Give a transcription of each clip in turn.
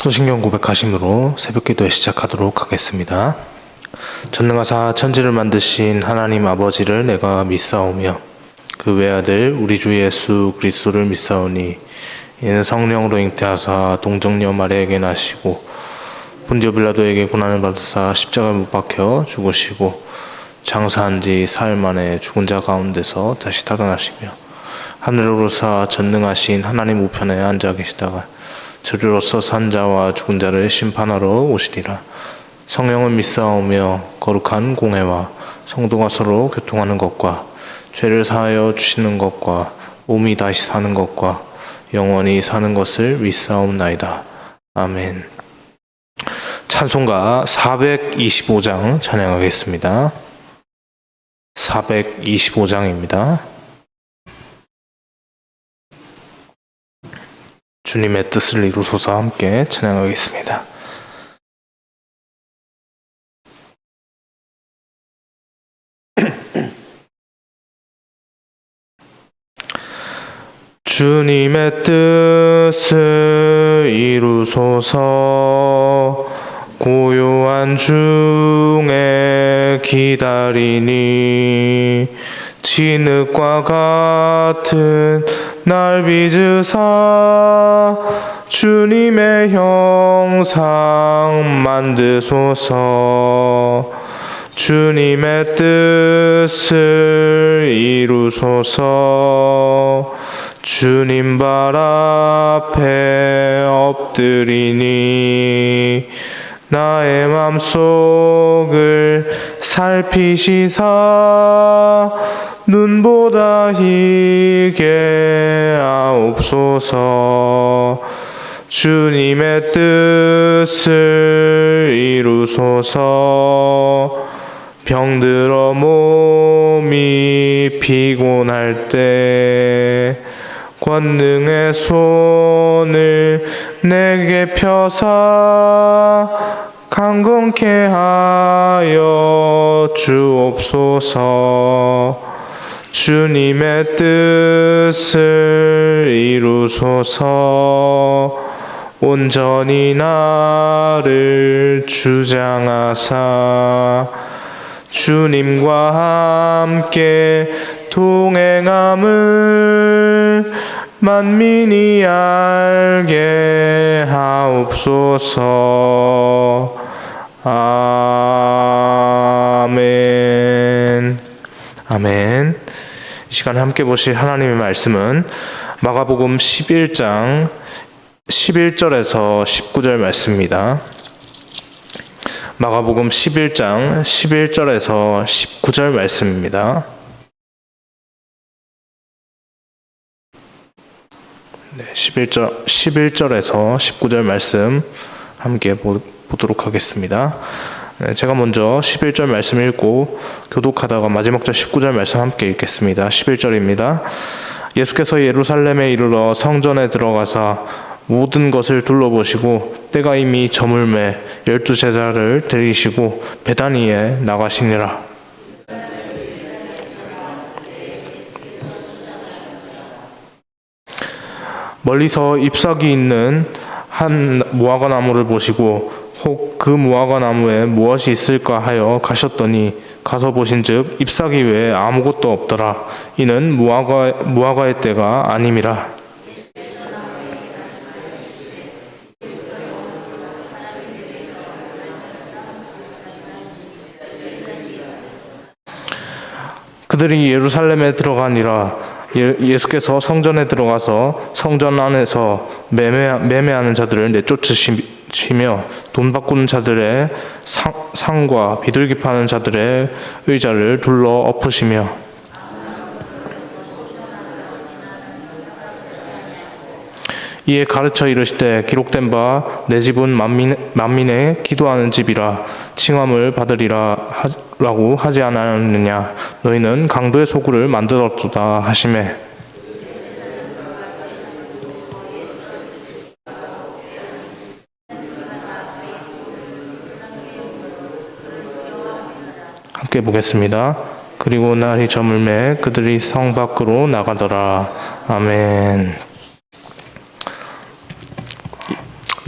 사도신경 고백하심으로 새벽기도에 시작하도록 하겠습니다. 전능하사 천지를 만드신 하나님 아버지를 내가 믿사오며 그 외아들 우리 주 예수 그리스도를 믿사오니 이는 성령으로 잉태하사 동정녀 마리아에게 나시고 본디오 빌라도에게 고난을 받으사 십자가에 못 박혀 죽으시고 장사한 지 사흘 만에 죽은 자 가운데서 다시 살아나시며 하늘로 오르사 전능하신 하나님 우편에 앉아 계시다가 저리로서 산 자와 죽은 자를 심판하러 오시리라. 성령은 믿사오며 거룩한 공회와 성도가 서로 교통하는 것과 죄를 사하여 주시는 것과 몸이 다시 사는 것과 영원히 사는 것을 믿사옵나이다. 아멘. 찬송가 425장 찬양하겠습니다. 425장입니다. 주님의 뜻을 이루소서 함께 찬양하겠습니다. 주님의 뜻을 이루소서 고요한 중에 기다리니 진흙과 같은 날 빚으사 주님의 형상 만드소서. 주님의 뜻을 이루소서. 주님 발 앞에 엎드리니 나의 맘속을 살피시사 눈보다 희게 하옵소서. 주님의 뜻을 이루소서. 병들어 몸이 피곤할 때 권능의 손을 내게 펴사 강건케 하여 주옵소서. 주님의 뜻을 이루소서. 온전히 나를 주장하사 주님과 함께 동행함을 만민이 알게 하옵소서. 아멘. 아멘. 이 시간에 함께 보실 하나님의 말씀은 마가복음 11장 11절에서 19절 말씀입니다. 마가복음 11장 11절에서 19절 말씀입니다. 네, 11절에서 19절 말씀 함께 보도록 하겠습니다. 네, 제가 먼저 11절 말씀 읽고 교독하다가 마지막 절 19절 말씀 함께 읽겠습니다. 11절입니다. 예수께서 예루살렘에 이르러 성전에 들어가사 모든 것을 둘러보시고 때가 이미 저물매 12제자를 데리시고 베다니에 나가시니라. 멀리서 잎사귀 있는 한 무화과 나무를 보시고 혹 그 무화과 나무에 무엇이 있을까 하여 가셨더니 가서 보신즉 잎사귀 외에 아무것도 없더라. 이는 무화과의 때가 아님이라. 그들이 예루살렘에 들어가니라. 예수께서 성전에 들어가서 성전 안에서 매매하는 자들을 내쫓으시며 돈 바꾸는 자들의 상과 비둘기 파는 자들의 의자를 둘러 엎으시며 이에 가르쳐 이르시되 기록된 바 내 집은 만민의 기도하는 집이라 칭함을 받으리라 라고 하지 않았느냐. 너희는 강도의 소굴을 만들었도다 하시매 함께 보겠습니다. 그리고 날이 저물매 그들이 성 밖으로 나가더라. 아멘.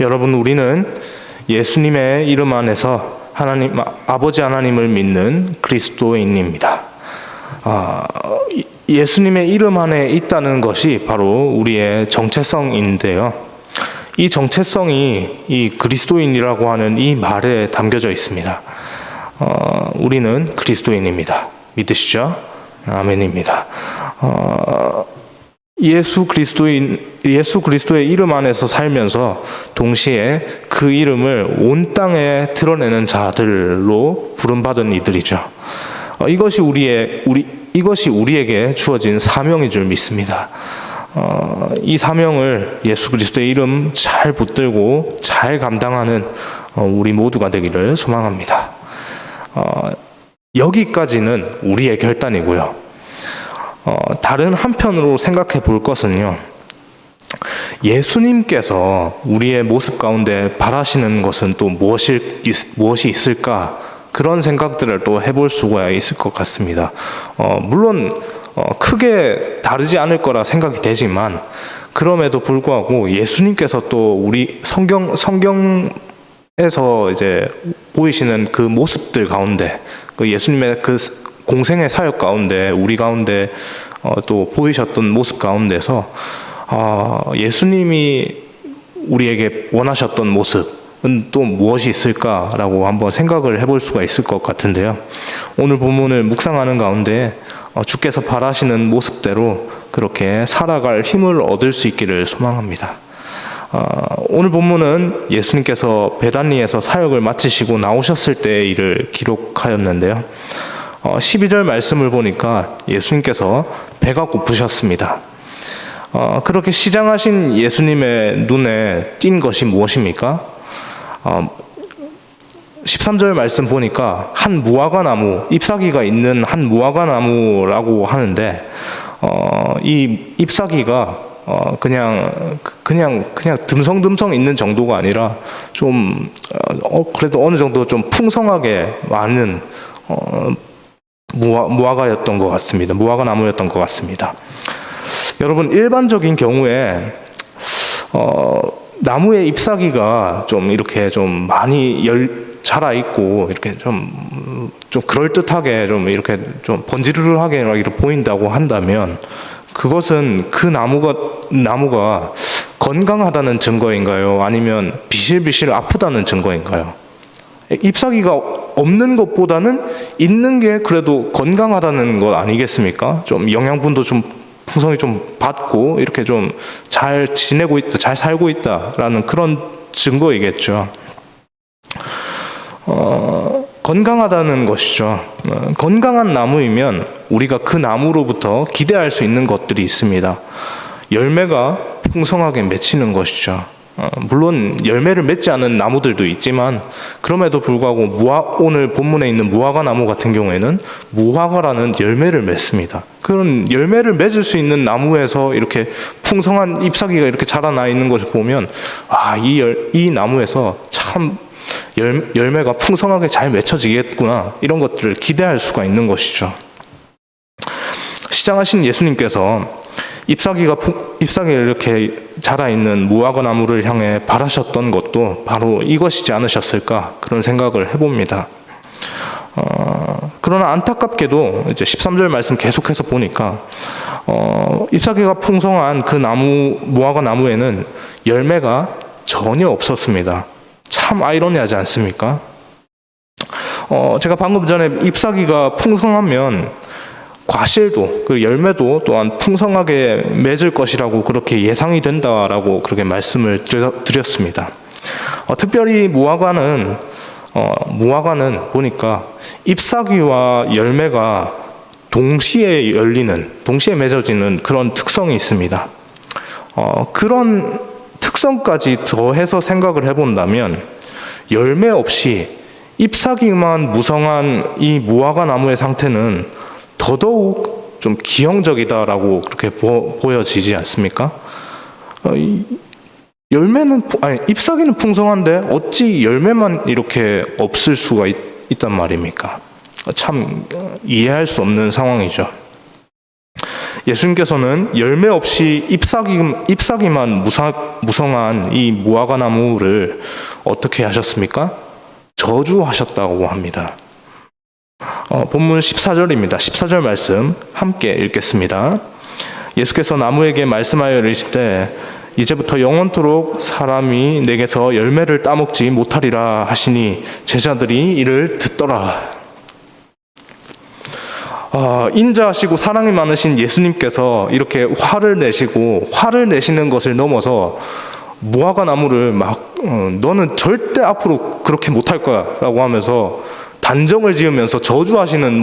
여러분, 우리는 예수님의 이름 안에서 아버지 하나님을 믿는 그리스도인입니다. 예수님의 이름 안에 있다는 것이 바로 우리의 정체성인데요. 이 정체성이 이 그리스도인이라고 하는 이 말에 담겨져 있습니다. 우리는 그리스도인입니다. 믿으시죠? 아멘입니다. 예수 그리스도의 이름 안에서 살면서 동시에 그 이름을 온 땅에 드러내는 자들로 부름받은 이들이죠. 이것이 우리에게 주어진 사명인 줄 믿습니다. 이 사명을 예수 그리스도의 이름 잘 붙들고 잘 감당하는 우리 모두가 되기를 소망합니다. 여기까지는 우리의 결단이고요. 다른 한편으로 생각해 볼 것은요. 예수님께서 우리의 모습 가운데 바라시는 것은 또 무엇이 있을까? 그런 생각들을 또 해볼 수가 있을 것 같습니다. 물론 크게 다르지 않을 거라 생각이 되지만 그럼에도 불구하고 예수님께서 또 우리 성경에서 이제 보이시는 그 모습들 가운데 그 예수님의 그 공생의 사역 가운데 우리 가운데 또 보이셨던 모습 가운데서 예수님이 우리에게 원하셨던 모습은 또 무엇이 있을까라고 한번 생각을 해볼 수가 있을 것 같은데요. 오늘 본문을 묵상하는 가운데 주께서 바라시는 모습대로 그렇게 살아갈 힘을 얻을 수 있기를 소망합니다. 오늘 본문은 예수님께서 베다니에서 사역을 마치시고 나오셨을 때의 일을 기록하였는데요. 12절 말씀을 보니까 예수님께서 배가 고프셨습니다. 그렇게 시장하신 예수님의 눈에 띈 것이 무엇입니까? 13절 말씀 보니까 한 무화과나무, 잎사귀가 있는 한 무화과나무라고 하는데 이 잎사귀가 그냥 듬성듬성 있는 정도가 아니라 좀 그래도 어느 정도 좀 풍성하게 많은 무화과였던 것 같습니다. 무화과 나무였던 것 같습니다. 여러분, 일반적인 경우에 나무의 잎사귀가 좀 이렇게 좀 많이 자라 있고 이렇게 좀 그럴듯하게 좀 이렇게 좀 번지르르하게 이렇게 보인다고 한다면 그것은 그 나무가 건강하다는 증거인가요? 아니면 비실비실 아프다는 증거인가요? 잎사귀가 없는 것보다는 있는 게 그래도 건강하다는 것 아니겠습니까? 좀 영양분도 좀 풍성히 좀 받고 이렇게 좀 잘 지내고 있다, 잘 살고 있다라는 그런 증거이겠죠. 건강하다는 것이죠. 건강한 나무이면 우리가 그 나무로부터 기대할 수 있는 것들이 있습니다. 열매가 풍성하게 맺히는 것이죠. 물론 열매를 맺지 않은 나무들도 있지만 그럼에도 불구하고 오늘 본문에 있는 무화과 나무 같은 경우에는 무화과라는 열매를 맺습니다. 그런 열매를 맺을 수 있는 나무에서 이렇게 풍성한 잎사귀가 이렇게 자라나 있는 것을 보면 이 나무에서 참 열매가 풍성하게 잘 맺혀지겠구나, 이런 것들을 기대할 수가 있는 것이죠. 시장하신 예수님께서 잎사귀가 이렇게 자라있는 무화과 나무를 향해 바라셨던 것도 바로 이것이지 않으셨을까, 그런 생각을 해봅니다. 그러나 안타깝게도 이제 13절 말씀 계속해서 보니까 잎사귀가 풍성한 그 무화과 나무에는 열매가 전혀 없었습니다. 참 아이러니하지 않습니까? 제가 방금 전에 잎사귀가 풍성하면 과실도, 그 열매도 또한 풍성하게 맺을 것이라고 그렇게 예상이 된다라고 그렇게 말씀을 드렸습니다. 특별히 무화과는 보니까 잎사귀와 열매가 동시에 맺어지는 그런 특성이 있습니다. 그런 특성까지 더해서 생각을 해본다면 열매 없이 잎사귀만 무성한 이 무화과 나무의 상태는 더더욱 좀 기형적이다라고 그렇게 보여지지 않습니까? 잎사귀는 풍성한데 어찌 열매만 이렇게 없을 수가 있단 말입니까? 참 이해할 수 없는 상황이죠. 예수님께서는 열매 없이 잎사귀만 무성한 이 무화과 나무를 어떻게 하셨습니까? 저주하셨다고 합니다. 본문 14절입니다. 14절 말씀 함께 읽겠습니다. 예수께서 나무에게 말씀하여 이르시되 이제부터 영원토록 사람이 내게서 열매를 따먹지 못하리라 하시니 제자들이 이를 듣더라. 인자하시고 사랑이 많으신 예수님께서 이렇게 화를 내시는 것을 넘어서 무화과 나무를 너는 절대 앞으로 그렇게 못할 거야 라고 하면서 단정을 지으면서 저주하시는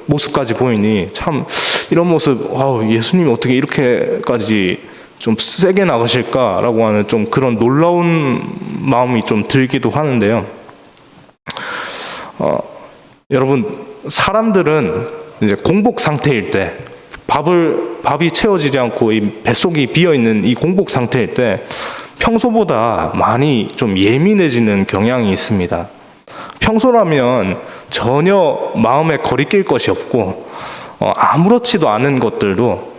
모습까지 보이니 참 이런 모습, 예수님이 어떻게 이렇게까지 좀 세게 나가실까라고 하는 좀 그런 놀라운 마음이 좀 들기도 하는데요. 여러분, 사람들은 이제 공복 상태일 때, 밥이 채워지지 않고 이 뱃속이 비어 있는 이 공복 상태일 때 평소보다 많이 좀 예민해지는 경향이 있습니다. 평소라면 전혀 마음에 거리낄 것이 없고 아무렇지도 않은 것들도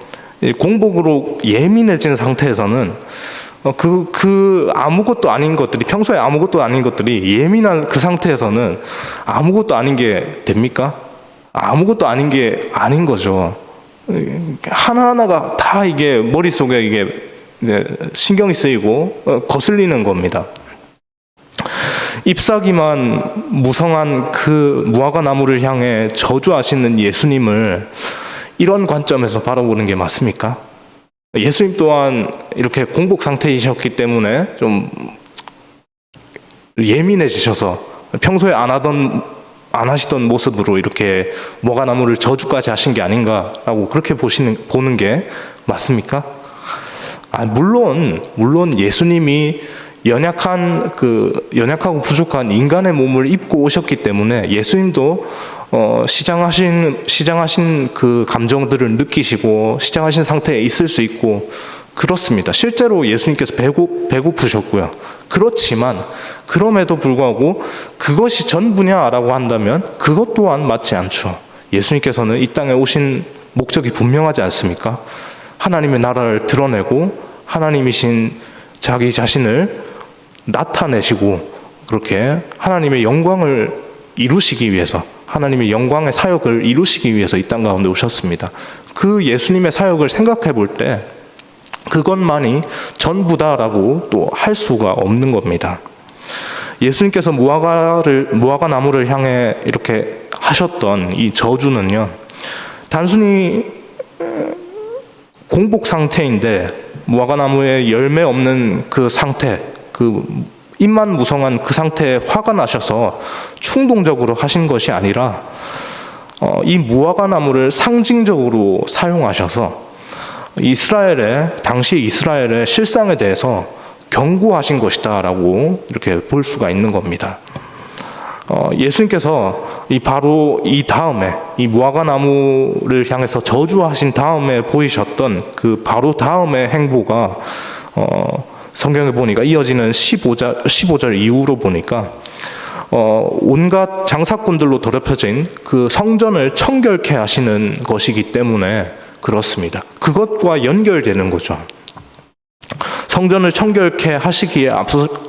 공복으로 예민해진 상태에서는 아무것도 아닌 것들이, 평소에 아무것도 아닌 것들이 예민한 그 상태에서는 아무것도 아닌 게 됩니까? 아무것도 아닌 게 아닌 거죠. 하나하나가 다 이게 머릿속에 이게 신경이 쓰이고 거슬리는 겁니다. 잎사귀만 무성한 그 무화과 나무를 향해 저주하시는 예수님을 이런 관점에서 바라보는 게 맞습니까? 예수님 또한 이렇게 공복 상태이셨기 때문에 좀 예민해지셔서 평소에 안 하시던 모습으로 이렇게 무화과 나무를 저주까지 하신 게 아닌가라고 그렇게 보는 게 맞습니까? 물론 예수님이 연약하고 부족한 인간의 몸을 입고 오셨기 때문에 예수님도 시장하신 그 감정들을 느끼시고 시장하신 상태에 있을 수 있고 그렇습니다. 실제로 예수님께서 배고프셨고요. 그렇지만 그럼에도 불구하고 그것이 전부냐라고 한다면 그것 또한 맞지 않죠. 예수님께서는 이 땅에 오신 목적이 분명하지 않습니까? 하나님의 나라를 드러내고 하나님이신 자기 자신을 나타내시고 그렇게 하나님의 영광을 이루시기 위해서, 하나님의 영광의 사역을 이루시기 위해서 이 땅 가운데 오셨습니다. 그 예수님의 사역을 생각해 볼 때 그것만이 전부다라고 또 할 수가 없는 겁니다. 예수님께서 무화과 나무를 향해 이렇게 하셨던 이 저주는요, 단순히 공복 상태인데 무화과 나무에 열매 없는 그 상태, 그 잎만 무성한 그 상태에 화가 나셔서 충동적으로 하신 것이 아니라 이 무화과 나무를 상징적으로 사용하셔서 당시 이스라엘의 실상에 대해서 경고하신 것이다라고 이렇게 볼 수가 있는 겁니다. 예수님께서 바로 이 다음에 이 무화과 나무를 향해서 저주하신 다음에 보이셨던 그 바로 다음의 행보가 성경에 보니까 이어지는 15절 이후로 보니까 온갖 장사꾼들로 더럽혀진 그 성전을 청결케 하시는 것이기 때문에 그렇습니다. 그것과 연결되는 거죠. 성전을 청결케 하시기에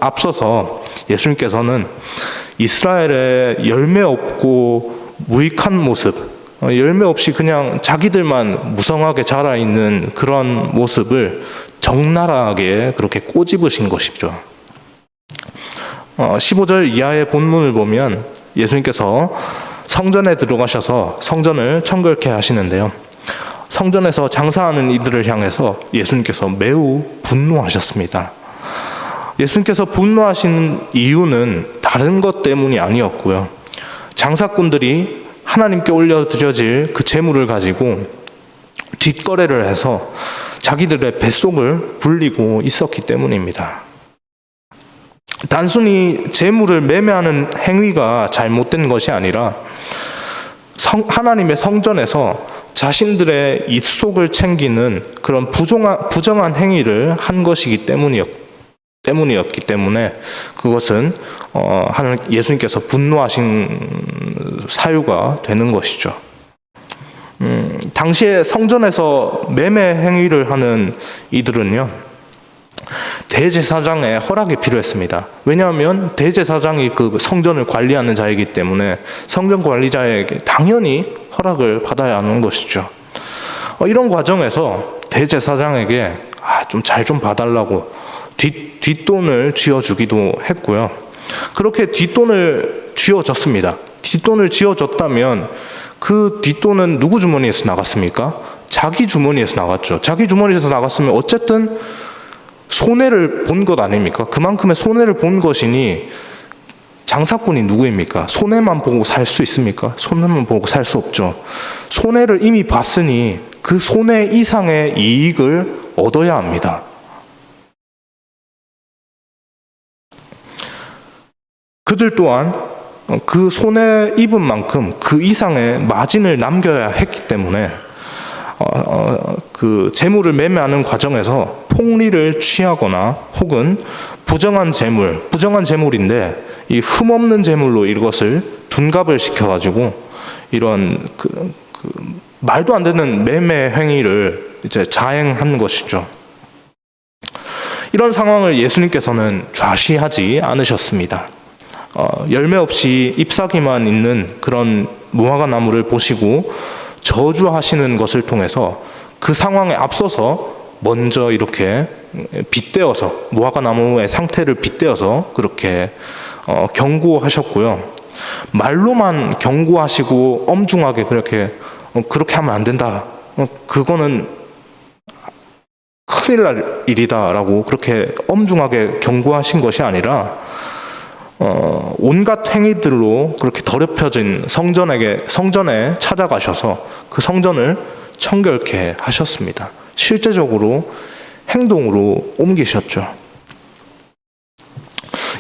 앞서서 예수님께서는 이스라엘의 열매 없고 무익한 모습, 열매 없이 그냥 자기들만 무성하게 자라있는 그런 모습을 적나라하게 그렇게 꼬집으신 것이죠. 15절 이하의 본문을 보면 예수님께서 성전에 들어가셔서 성전을 청결케 하시는데요. 성전에서 장사하는 이들을 향해서 예수님께서 매우 분노하셨습니다. 예수님께서 분노하신 이유는 다른 것 때문이 아니었고요. 장사꾼들이 하나님께 올려드려질 그 재물을 가지고 뒷거래를 해서 자기들의 뱃속을 불리고 있었기 때문입니다. 단순히 재물을 매매하는 행위가 잘못된 것이 아니라 하나님의 성전에서 자신들의 입속을 챙기는 그런 부정한 행위를 한 것이기 때문이었기 때문에 그것은 예수님께서 분노하신 사유가 되는 것이죠. 당시에 성전에서 매매 행위를 하는 이들은요, 대제사장의 허락이 필요했습니다. 왜냐하면 대제사장이 그 성전을 관리하는 자이기 때문에 성전 관리자에게 당연히 허락을 받아야 하는 것이죠. 이런 과정에서 대제사장에게 좀 잘 좀 봐달라고 뒷돈을 쥐어주기도 했고요. 그렇게 뒷돈을 쥐어줬습니다. 뒷돈을 쥐어줬다면 그 뒷돈은 누구 주머니에서 나갔습니까? 자기 주머니에서 나갔죠. 자기 주머니에서 나갔으면 어쨌든 손해를 본 것 아닙니까? 그만큼의 손해를 본 것이니 장사꾼이 누구입니까? 손해만 보고 살 수 있습니까? 손해만 보고 살 수 없죠. 손해를 이미 봤으니 그 손해 이상의 이익을 얻어야 합니다. 그들 또한 그 손해 입은 만큼 그 이상의 마진을 남겨야 했기 때문에 그 재물을 매매하는 과정에서 폭리를 취하거나 혹은 부정한 재물인데 이 흠없는 재물로 이것을 둔갑을 시켜가지고 이런 말도 안 되는 매매 행위를 이제 자행한 것이죠. 이런 상황을 예수님께서는 좌시하지 않으셨습니다. 열매 없이 잎사귀만 있는 그런 무화과 나무를 보시고 저주하시는 것을 통해서 그 상황에 앞서서 먼저 이렇게 빗대어서 무화과 나무의 상태를 빗대어서 그렇게 경고하셨고요. 말로만 경고하시고 엄중하게 그렇게 하면 안 된다. 그거는 큰일 날 일이다라고 그렇게 엄중하게 경고하신 것이 아니라 온갖 행위들로 그렇게 더럽혀진 성전에 찾아가셔서 그 성전을 청결케 하셨습니다. 실제적으로 행동으로 옮기셨죠.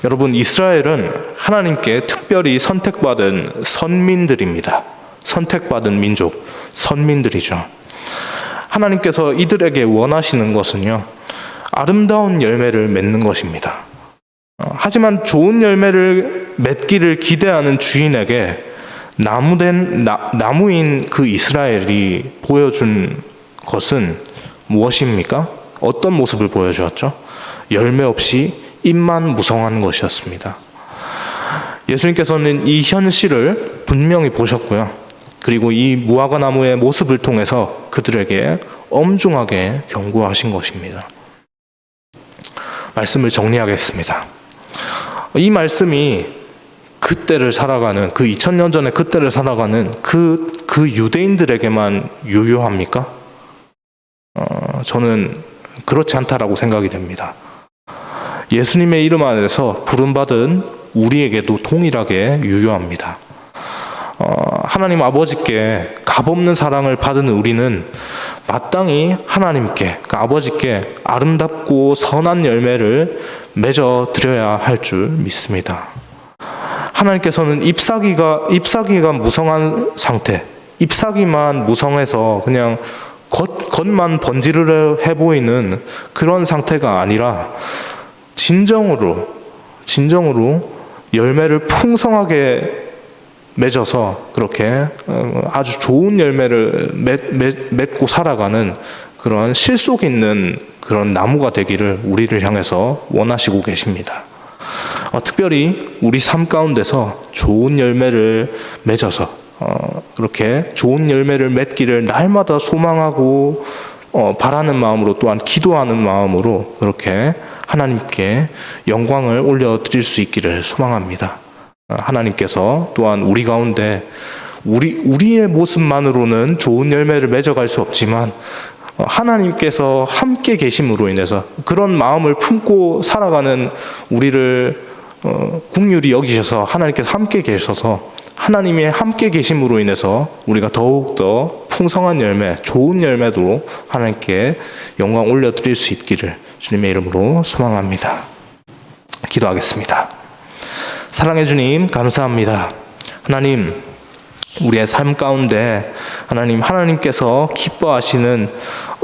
여러분, 이스라엘은 하나님께 특별히 선택받은 선민들입니다. 선택받은 민족, 선민들이죠. 하나님께서 이들에게 원하시는 것은요, 아름다운 열매를 맺는 것입니다. 하지만 좋은 열매를 맺기를 기대하는 주인에게 나무인 그 이스라엘이 보여준 것은 무엇입니까? 어떤 모습을 보여주었죠? 열매 없이 잎만 무성한 것이었습니다. 예수님께서는 이 현실을 분명히 보셨고요. 그리고 이 무화과 나무의 모습을 통해서 그들에게 엄중하게 경고하신 것입니다. 말씀을 정리하겠습니다. 이 말씀이 그때를 살아가는, 그 2000년 전에 그때를 살아가는 그 유대인들에게만 유효합니까? 저는 그렇지 않다라고 생각이 됩니다. 예수님의 이름 안에서 부름받은 우리에게도 동일하게 유효합니다. 하나님 아버지께 값없는 사랑을 받은 우리는 마땅히 하나님께, 그 아버지께 아름답고 선한 열매를 맺어 드려야 할 줄 믿습니다. 하나님께서는 잎사귀가 무성한 상태, 잎사귀만 무성해서 그냥 겉만 번지르르해 보이는 그런 상태가 아니라 진정으로 열매를 풍성하게 맺어서 그렇게 아주 좋은 열매를 맺고 살아가는 그런 실속 있는 그런 나무가 되기를 우리를 향해서 원하시고 계십니다. 특별히 우리 삶 가운데서 좋은 열매를 맺어서 그렇게 좋은 열매를 맺기를 날마다 소망하고 바라는 마음으로, 또한 기도하는 마음으로 그렇게 하나님께 영광을 올려드릴 수 있기를 소망합니다. 하나님께서 또한 우리 가운데 우리의 모습만으로는 좋은 열매를 맺어갈 수 없지만 하나님께서 함께 계심으로 인해서 그런 마음을 품고 살아가는 우리를 긍휼히 여기셔서 하나님께서 함께 계셔서 하나님의 함께 계심으로 인해서 우리가 더욱더 풍성한 열매, 좋은 열매도 하나님께 영광 올려드릴 수 있기를 주님의 이름으로 소망합니다. 기도하겠습니다. 사랑해 주님, 감사합니다. 하나님, 우리의 삶 가운데 하나님께서 기뻐하시는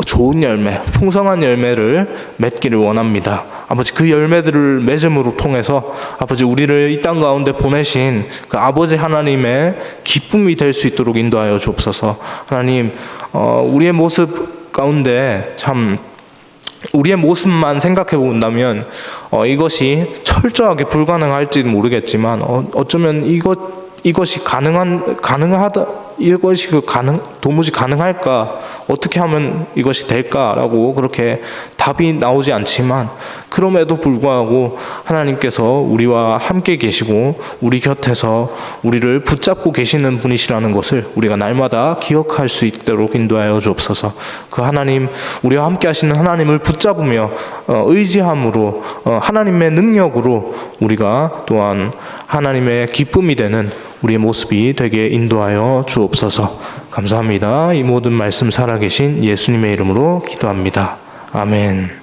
좋은 열매, 풍성한 열매를 맺기를 원합니다. 아버지 그 열매들을 맺음으로 통해서 아버지 우리를 이 땅 가운데 보내신 그 아버지 하나님의 기쁨이 될 수 있도록 인도하여 주옵소서. 하나님 우리의 모습 가운데 참 우리의 모습만 생각해 본다면 이것이 철저하게 불가능할지는 모르겠지만 어쩌면 이것이 이것이 도무지 가능할까? 어떻게 하면 이것이 될까라고 그렇게 답이 나오지 않지만 그럼에도 불구하고 하나님께서 우리와 함께 계시고 우리 곁에서 우리를 붙잡고 계시는 분이시라는 것을 우리가 날마다 기억할 수 있도록 인도하여 주옵소서. 그 하나님, 우리와 함께 하시는 하나님을 붙잡으며 의지함으로 하나님의 능력으로 우리가 또한 하나님의 기쁨이 되는 우리의 모습이 되게 인도하여 주옵소서. 감사합니다. 이 모든 말씀 살아계신 예수님의 이름으로 기도합니다. 아멘.